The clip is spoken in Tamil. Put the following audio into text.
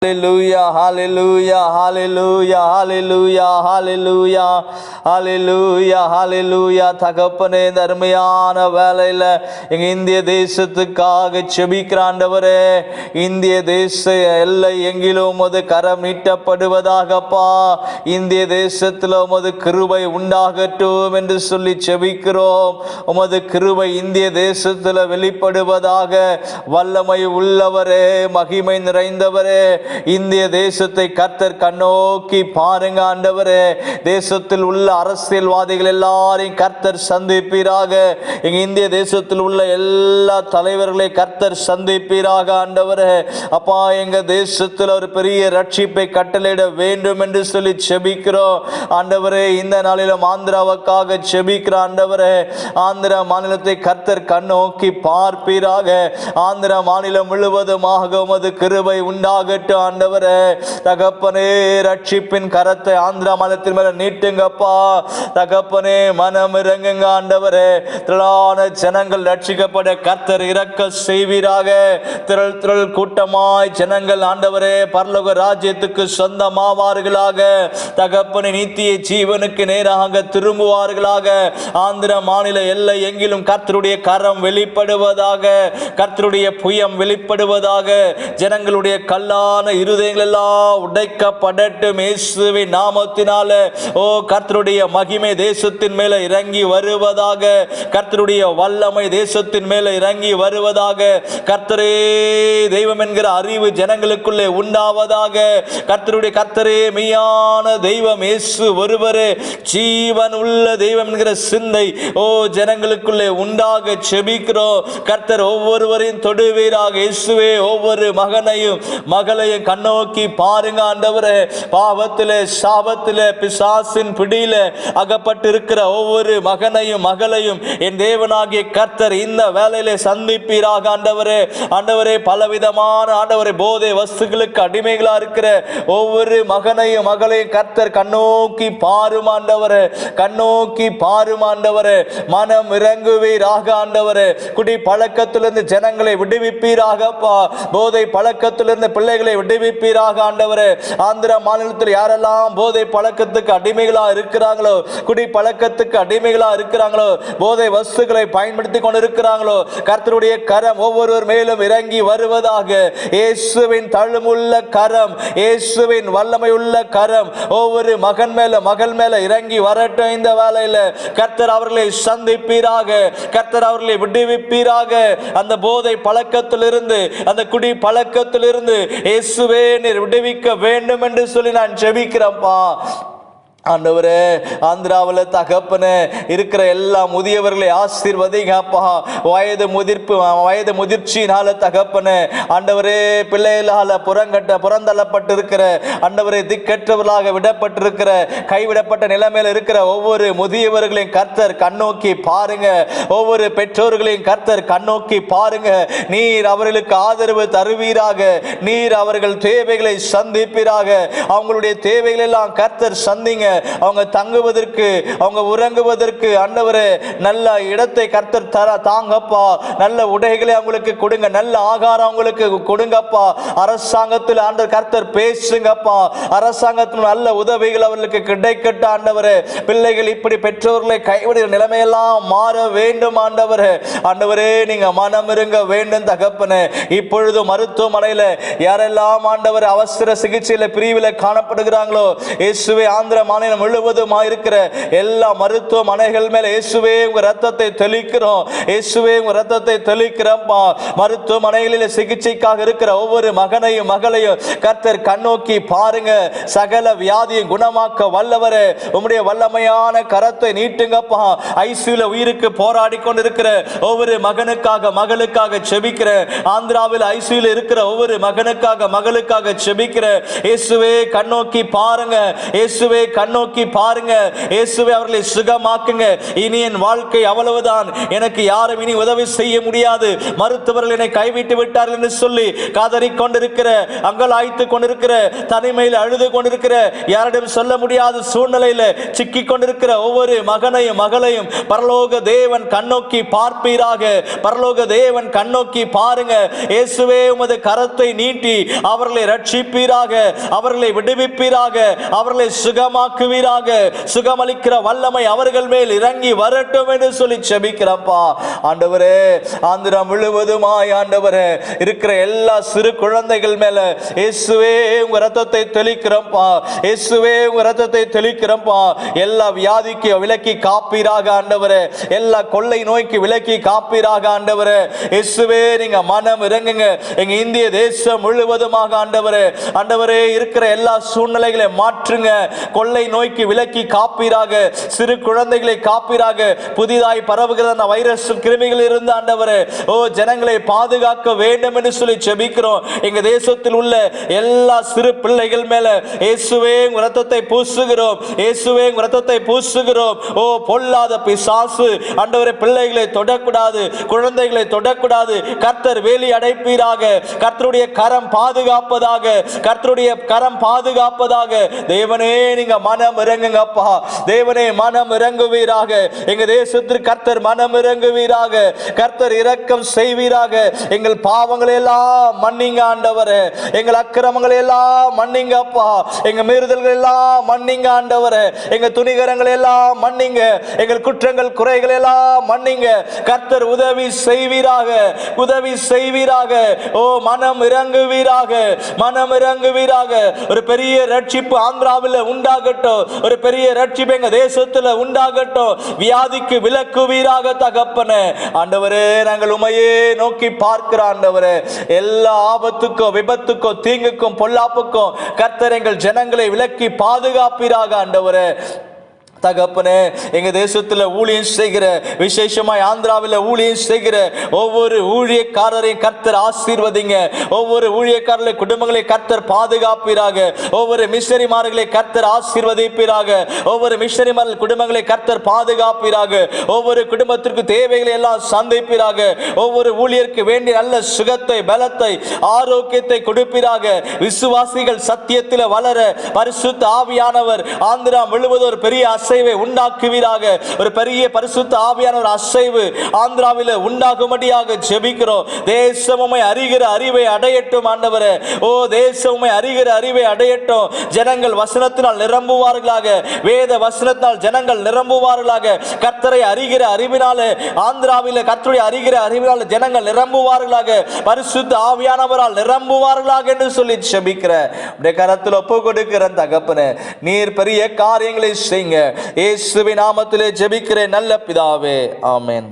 Hallelujah, hallelujah, hallelujah, hallelujah, hallelujah, hallelujah, hallelujah. தகப்பனே, இந்த அருமையான வேளையில எங்க இந்திய தேசத்துக்காக செபிக்கிற ஆண்டவரே, இந்திய தேச எல்லை எங்கிலும் உமது கரம் நீட்டப்படுவதாகப்பா. இந்திய தேசத்தில் உமது கிருபை உண்டாகட்டும் என்று சொல்லி செபிக்கிறோம். உமது கிருபை இந்திய தேசத்தில் வெளிப்படுவதாக. வல்லமை உள்ளவரே, மகிமை நிறைந்தவரே, இந்திய தேசத்தை கர்த்தர் கண்ணோக்கி பாருங்க ஆண்டவரே. தேசத்தில் உள்ள அரசியல்வாதிகள் எல்லாரையும் கர்த்தர் சந்திப்பீராக. எங்க இந்திய தேசத்தில் உள்ள எல்லா தலைவர்களை கர்த்தர் சந்திப்பீராக ஆண்டவரே. அப்பா, எங்க தேசத்தில் ஒரு பெரிய ரட்சிப்பை கட்டளையிட வேண்டும் என்று சொல்லி செபிக்கிறோம் ஆண்டவரே. இந்த நாளிலும் ஆந்திராவுக்காக செபிக்கிற ஆண்டவரே. ஆந்திரா மாநிலத்தை கர்த்தர் கண்ணோக்கி பார்ப்பீராக. ஆந்திரா மாநிலம் முழுவதுமாக உமது கிருபை உண்டாகட்டும் ஆண்டவரே. தகப்பனே, ரட்சிப்பின் கரத்தை ஆந்திரா மாநிலத்தின் மேல நீட்டுங்கப்பா. தகப்பனே, மனம் இறங்குங்க ஆண்டவரே. திரளான ஜனங்கள் ரட்சிக்கப்பட கர்த்தர் இரக்க செய்வீராக. திரள் திரள் கூட்டமாய் ஜனங்கள் ஆண்டவரே பரலோக ராஜ்யத்துக்கு சொந்தமாவார்களாக. தகப்பனே, நித்திய ஜீவனுக்கு நேராக திரும்புவார்களாக. ஆந்திரா மாநில எல்லை எங்கிலும் கர்த்தருடைய கரம் வெளிப்படுவதாக. கர்த்தருடைய புயம் வெளிப்படுவதாக. ஜனங்களுடைய கல்லான இருதயங்கள் எல்லாம் உடைக்கப்படட்டும் இயேசுவின் நாமத்தினால. ஓ, கர்த்தருடைய மகிமை தேசத்தின் மேல இறங்கி வருவதாக. கர்த்தருடைய வல்லமை தேசத்தின் மேல இறங்கி வருவதாக. கர்த்தரே தெய்வம் என்கிற அறிவு ஜனங்களுக்குள்ளே உண்டாவதாக. கர்த்தரே மெய்யான தெய்வம் இயேசு ஒருவரே ஜீவன் உள்ள தெய்வம் என்கிற சிந்தை ஓ ஜனங்களுக்குள்ளே உண்டாக செபிக்கிறோம். கர்த்தர் ஒவ்வொருவரையும் தொடுவீராக இயேசுவே. ஒவ்வொரு மகனையும் மகளையும் கண்ணோக்கி பாருங்க ஆண்டவரே. பாவத்திலே சாபத்திலே பிசாசின் பிடியில அகப்பட்டு இருக்கிற ஒவ்வொரு மகனையும் மகளையும் என் தேவனாகிய கர்த்தர் இந்த வேளையிலே சந்திப்பீராக ஆண்டவரே. ஆண்டவரே, பலவிதமான ஆண்டவரே போதை வஸ்துகளுக்கு அடிமைகளா இருக்கிற ஒவ்வொரு மகனையும் மகளையும் கர்த்தர் கண்ணோக்கி பாரும் ஆண்டவரே. கண்ணோக்கி பாரும் ஆண்டவரே. மனம் இறங்குவீராக ஆண்டவரே. குடி பழக்கத்திலிருந்து ஜனங்களை விடுவிப்பீராகப்பா. போதை பழக்கத்திலிருந்து பிள்ளைகளை விடுவிப்பீராக ஆண்டவரே. ஆந்திரா மாநிலத்தில் யாரெல்லாம் போதை பழக்கத்துக்கு அடிமைகளா இருக்கிறாங்களோ, குடி பழக்கத்துக்கு அடிமைகளா இருக்கிறாங்களோ, போதை வஸ்துக்களை பயன்படுத்தி கொண்டிருக்கிறாங்களோ, கர்த்தருடைய கரம் ஒவ்வொருவர் மேலும் இறங்கி வருவதாக. இயேசுவின் தழுமுள்ள கரம், இயேசுவின் வல்லமை உள்ள கரம் ஒவ்வொரு மகன் மேல மகள் மேல இறங்கி வரட்டும். இந்த வேளையில கர்த்தர் அவர்களை சந்திப்பீராக. கர்த்தர் அவர்களை விடுவிப்பீராக. அந்த போதை பழக்கத்திலிருந்து, அந்த குடி பழக்கத்திலிருந்து இயேசுவே நீர் விடுவிக்க வேண்டும் என்று சொல்லி நான் ஜெபிக்கிறேன்ப்பா. ஆண்டவரே, ஆந்திராவில் தகப்பனே இருக்கிற எல்லா முதியவர்களை ஆசீர்வதிங்கப்பா. வயது முதிர்ச்சியினால தகப்பனே ஆண்டவரே பிள்ளைகளால புறந்தள்ளப்பட்டு இருக்கிற ஆண்டவரே திக்கற்றவர்களாக விடப்பட்டிருக்கிற கைவிடப்பட்ட நிலைமையில் இருக்கிற ஒவ்வொரு முதியவர்களையும் கர்த்தர் கண்ணோக்கி பாருங்க. ஒவ்வொரு பெற்றோர்களையும் கர்த்தர் கண்ணோக்கி பாருங்க. நீர் அவர்களுக்கு ஆதரவு தருவீராக. நீர் அவர்கள் தேவைகளை சந்திப்பீராக. அவங்களுடைய தேவைகள் எல்லாம் கர்த்தர் சந்திங்க. அவங்க தங்குவதற்கு, அவங்க உறங்குவதற்கு ஆண்டவரே நல்ல இடத்தை கர்த்தர் தாங்கப்பா. நல்ல உடைகளை அவங்களுக்கு கொடுங்க. நல்ல ஆகாரம் அவங்களுக்கு கொடுங்கப்பா. அரசாங்கத்தில் ஆண்டவர் கர்த்தர் பேசுங்கப்பா. அரசாங்கத்தில் நல்ல உதவிகள் அவர்களுக்கு கிடைக்கட்ட ஆண்டவரே. பிள்ளைகள் இப்படி பெற்றோர்களை கைவிடுகிற நிலைமையெல்லாம் மாற வேண்டும் ஆண்டவரே. ஆண்டவரே, நீங்க மனம் இருங்க வேண்டும் தகப்பனே. இப்பொழுது மருத்துவமனையில் யாரெல்லாம் ஆண்டவர் அவசர சிகிச்சையில பிரிவில் காணப்படுகிறாங்களோ, இயேசுவே ஆந்திரா மாநிலம் முழுவதும் இருக்கிற எல்லா மருத்துவமனைகள் மேல இயேசுவே உங்க ரத்தத்தை தெளிக்கிறோம். இயேசுவே உங்க ரத்தத்தை தெளிக்கிறோம்ப்பா. மருத்துவமனைகளில் சிகிச்சைக்காக இருக்கிற ஒவ்வொரு மகனையும் மகளையும் கர்த்தர் கண்ணோக்கி பாருங்க. சகல வியாதியை குணமாக்க வல்லவரே, உம்முடைய வல்லமையான கரத்தை நீட்டுங்கப்பா. ஐசியூல உயிருக்கு போராடி கொண்டிருக்கிற ஒவ்வொரு மகனுக்காக மகளுக்காக செபிக்கிற, ஆந்திராவில் ஐசியூல இருக்கிற ஒவ்வொரு மகனுக்காக மகளுக்காக செபிக்கிற இயேசுவே கண்ணோக்கி பாருங்க. இயேசுவே கண்ணோக்கி பாருங்க. இயேசுவே அவர்களை சுகமாக்குங்க. இனி என் வாழ்க்கை அவ்வளவுதான், எனக்கு யாரும் இனி உதவி செய்ய முடியாது, மருத்துவர்கள் என்னை கைவிட்டு விட்டார்கள் என்று சொல்லி காதறிக் கொண்டிருக்கிற, அங்கலாய்த்து கொண்டிருக்கிற, தனிமையில் அழுது கொண்டிருக்கிற, யாரிடம் சொல்ல முடியாத சூழ்நிலையில் சிக்கி கொண்டிருக்கிற ஒவ்வொரு மகனையும் மகளையும் பரலோக தேவன் கண்ணோக்கி பார்ப்பீராக. பரலோக தேவன் கண்ணோக்கி பாருங்க. இயேசுவே உமது கரத்தை நீட்டி அவர்களை ரட்சிப்பீராக, அவர்களை விடுவிப்பீராக, அவர்களை சுகமாக்குவீராக. சுகமளிக்கிற வல்லமை அவர்கள் மேல் இறங்கி வரட்டும் என்று சொல்லி செபிக்கிறப்பா. ஆண்டவரே, ஆந்திரம் முழுவதுமாய் ஆண்டவரே இருக்கிற எல்லா சிறு குழந்தைகள் மேல இயேசுவே உங்க ரத்தத்தை தெளிக்கிறப்பா. இயேசுவே உங்க ரத்தத்தை தெளிக்கிறப்பா. எல்லா வியாதிக்கு விலக்கி காப்பீராக ஆண்டவரே. எல்லா கொள்ளை நோய்க்கு விலக்கி காப்பீராக ஆண்டவரே. இயேசுவே நீங்க மனம் இறங்குங்க எங்க இந்திய தேசம் முழுவதுமாக ஆண்டவரே. ஆண்டவரே, இருக்கிற எல்லா சூழ்நிலைகளை மாற்றுங்க. கொள்ளை நோய்க்கு விலக்கி காப்பீராக. சிறு குழந்தைகளை காப்பீராக. புதிதாய் பரவுகிற அந்த வைரஸ் கிருமிகள் இருந்து ஆண்டவரே ஓ ஜனங்களை பாதுகாக்க வேண்டும் என்று சொல்லி ஜெபிக்கிறோம். எங்க தேசத்தில் உள்ள எல்லா சிறு பிள்ளைகள் மேல இயேசுவே உங்க ரத்தத்தை பூசுகிறோம். இயேசுவே உங்க ரத்தத்தை பூசுகிறோம். ஓ பொல்லாத பிசாசு ஆண்டவரே பிள்ளைகளை தொடக்கூடாது, குழந்தைகளை தொடக்கூடாது. கர்த்தர் வேலி அடைப்பீராக. கர்த்தருடைய கரம் பாதுகாப்பதாக. கர்த்தருடைய கரம் பாதுகாப்பதாக. தேவனே நீங்க மனம் இறங்குங்கப்பா. தேவனே மனம் இறங்குவீராக. எங்க தேசத்திற்கு கர்த்தர் மனம் இறங்குவீராக. கர்த்தர் இரக்கம் செய்வீராக. எங்கள் பாவங்களை எல்லாம் மன்னிங்க ஆண்டவரே. எங்கள் அக்கிரமங்களை எல்லாம் மன்னிங்க அப்பா. எங்க மீறுதல்கள் எல்லாம் மன்னிங்க ஆண்டவரே. எங்க துணிகரங்களை எல்லாம் மன்னிங்க. எங்கள் குற்றங்கள் குறைகள் எல்லாம் மன்னிங்க. கர்த்தர் உதவி செய்வீராக. உதவி செய்வீராக. ஓ மனம் இறங்குவீராக. மனம் இறங்குவீராக. ஒரு பெரிய ரட்சிப்பு ஆந்திராவில் உண்டாகட்டும். ஒரு பெரிய ரட்சிப்பு எங்க தேசத்தில் உண்டாகட்டும். வியாதிக்கு விலக்குவீராக தகப்பனே. ஆண்டவரே, நாங்கள் உமையே நோக்கி பார்க்கிற ஆண்டவரே, எல்லா ஆபத்துக்கும் விபத்துக்கும் தீங்குக்கும் பொல்லாப்புக்கும் கர்த்தர் எங்கள் ஜனங்களை விலக்கி பாதுகாப்பீராக ஆண்டவரே. தகப்பனே, எங்க தேசத்தில் ஊழியம் செய்கிற, விசேஷமாய் ஆந்திராவில் ஊழியம் செய்கிற ஒவ்வொரு ஊழியக்காரரையும் கர்த்தர் ஆசீர்வதிங்க. ஒவ்வொரு ஊழியக்காரர்களை குடும்பங்களை கர்த்தர் பாதுகாப்பீராக. ஒவ்வொரு மிஷனரிமார்களை கர்த்தர் ஆசீர்வதிப்பீராக. ஒவ்வொரு மிஷனரிமார்கள் குடும்பங்களை கர்த்தர் பாதுகாப்பீராக. ஒவ்வொரு குடும்பத்திற்கு தேவைகளை எல்லாம் சந்திப்பீராக. ஒவ்வொரு ஊழியருக்கு வேண்டிய நல்ல சுகத்தை, பலத்தை, ஆரோக்கியத்தை கொடுப்பீராக. விசுவாசிகள் சத்தியத்தில் வளர பரிசுத்த ஆவியானவர் ஆந்திரா முழுவதும் ஒரு பெரிய அசைவை உண்டாக்குவீராக. ஒரு பெரிய பரிசுத்த ஆவியான ஒரு அசைவு ஆந்திராவில் உண்டாகும்படியாக ஜெபிக்கிறோம். தேசமுமை அறிகிற அறிவை அடையட்டும் ஆண்டவரே. ஓ தேசமுமை அறிகிற அறிவை அடையட்டும். ஜனங்கள் வசனத்தினால் நிரம்புவார்களாக. வேத வசனத்தினால் ஜனங்கள் நிரம்புவார்களாக. கர்த்தரை அறிகிற அறிவினாலே ஆந்திராவில் கர்த்தரை அறிகிற அறிவினால ஜனங்கள் நிரம்புவார்களாக. பரிசுத்த ஆவியானவரால் நிரம்புவார்களாக என்று சொல்லி ஜெபிக்கிற உடைய கரத்தில் ஒப்பு கொடுக்கிற தகப்பனே, நீர் பெரிய காரியங்களை செய்யுங்க. இயேசுவின் நாமத்திலே ஜெபிக்கிறேன் நல்ல பிதாவே, ஆமென்.